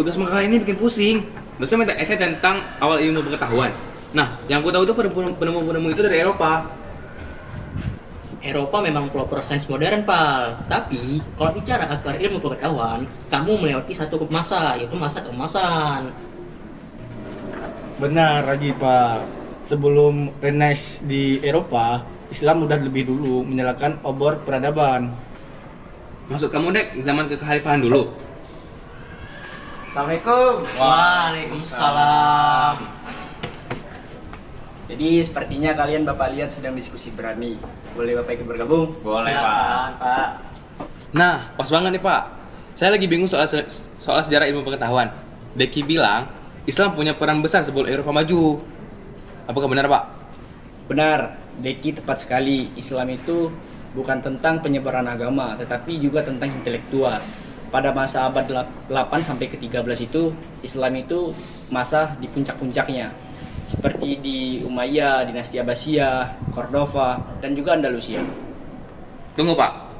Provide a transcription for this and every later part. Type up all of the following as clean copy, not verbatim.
tugas makalah ini bikin pusing. Dosen minta esai tentang awal ilmu pengetahuan. Nah, yang aku tahu itu penemu-penemu itu dari Eropa. Eropa memang pelopor sains modern, Pal. Tapi, kalau bicara akar ilmu pengetahuan, kamu melewati satu masa, yaitu masa keemasan. Benar, Raji, Pak. Sebelum Renaissance di Eropa, Islam udah lebih dulu menyalakan obor peradaban. Maksud kamu, Dek, zaman kekhalifahan dulu? Assalamualaikum. Waalaikumsalam. Jadi sepertinya kalian Bapak lihat sedang diskusi berani. Boleh Bapak ikut bergabung? Silakan, Pak. Nah, pas banget nih, Pak. Saya lagi bingung soal sejarah ilmu pengetahuan. Deki bilang, Islam punya peran besar sebelum Eropa maju. Apakah benar, Pak? Benar, Deki tepat sekali. Islam itu bukan tentang penyebaran agama, tetapi juga tentang intelektual. Pada masa abad 8 sampai ke 13 itu, Islam itu masa di puncak-puncaknya. Seperti di Umayyah, dinasti Abbasiyah, Cordova, dan juga Andalusia. Tunggu, Pak.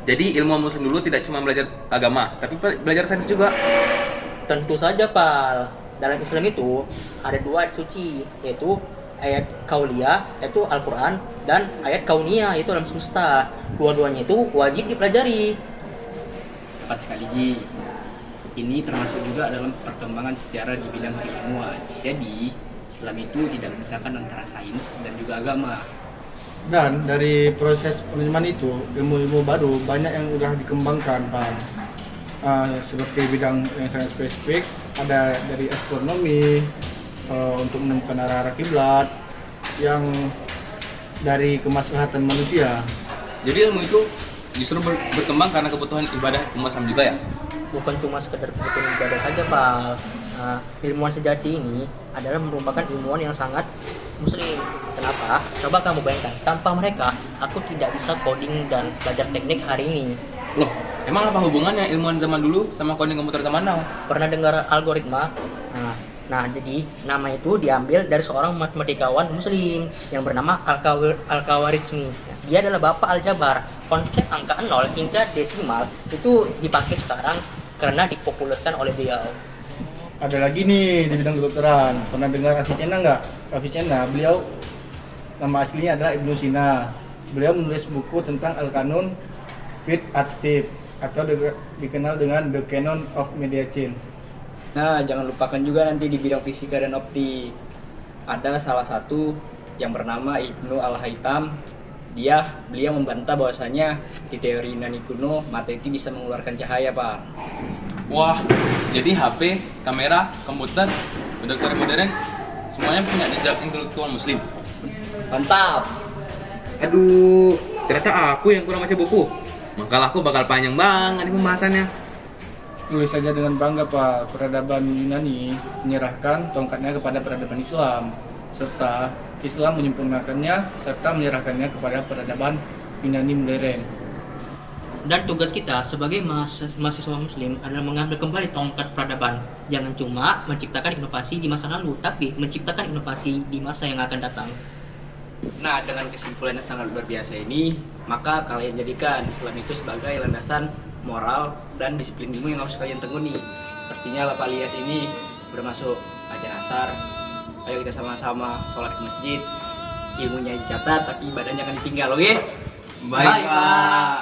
Jadi ilmu muslim dulu tidak cuma belajar agama, tapi belajar sains juga. Tentu saja, Pal. Dalam Islam itu ada dua ayat suci, yaitu ayat kauliyah, yaitu Al-Quran, dan ayat kauniyah, yaitu alam semesta. Dua-duanya itu wajib dipelajari. Tepat sekali, Ji. Ini termasuk juga dalam perkembangan sejarah di bidang keilmuan. Jadi, Islam itu tidak memisahkan antara sains dan juga agama. Dan dari proses penerimaan itu, ilmu-ilmu baru banyak yang udah dikembangkan, Pak. Seperti bidang yang sangat spesifik, ada dari astronomi, untuk menemukan arah-arah kiblat, yang dari kemaslahatan manusia. Jadi ilmu itu justru berkembang karena kebutuhan ibadah umat Islam juga ya? Bukan cuma sekedar kebutuhan ibadah saja, Pal. Ilmuwan sejati ini adalah merupakan ilmuwan yang sangat muslim. Kenapa? Coba kamu bayangkan, tanpa mereka, aku tidak bisa coding dan belajar teknik hari ini. Loh, emang apa hubungannya ilmuwan zaman dulu sama coding komputer zaman now? Pernah dengar algoritma? Jadi nama itu diambil dari seorang matematikawan muslim yang bernama Al-Khawarizmi. Dia adalah bapak aljabar. Konsep angka 0 hingga desimal itu dipakai sekarang karena dipopulerkan oleh beliau. Ada lagi nih di bidang kedokteran. Pernah dengar Avicenna nggak? Avicenna, beliau nama aslinya adalah Ibnu Sina. Beliau menulis buku tentang Al-Qanun Fit Active atau dikenal dengan The Canon of Medicine. Nah, jangan lupakan juga nanti di bidang fisika dan optik. Ada salah satu yang bernama Ibnu Al-Haytham. Beliau membantah bahwasanya di teori Yunani kuno mata itu bisa mengeluarkan cahaya, Pak. Wah, jadi HP, kamera, komputer, kedokteran modern semuanya punya jejak intelektual muslim. Mantap. Aduh, ternyata aku yang kurang baca buku. Makalah aku bakal panjang banget nih pembahasannya. Tulis saja dengan bangga, Pak. Peradaban Yunani menyerahkan tongkatnya kepada peradaban Islam, serta Islam menyempurnakannya serta menyerahkannya kepada peradaban Yunani modern. Dan tugas kita sebagai mahasiswa muslim adalah mengambil kembali tongkat peradaban. Jangan cuma menciptakan inovasi di masa lalu, tapi menciptakan inovasi di masa yang akan datang. Nah, dengan kesimpulan yang sangat luar biasa ini, maka kalian jadikan Islam itu sebagai landasan moral dan disiplin ilmu yang harus kalian tekuni. Sepertinya Bapak lihat ini bermasuk ajar asar. Ayo kita sama-sama sholat ke masjid. Ilmunya dicatat tapi badannya akan ditinggal, oke? Baik, Pak.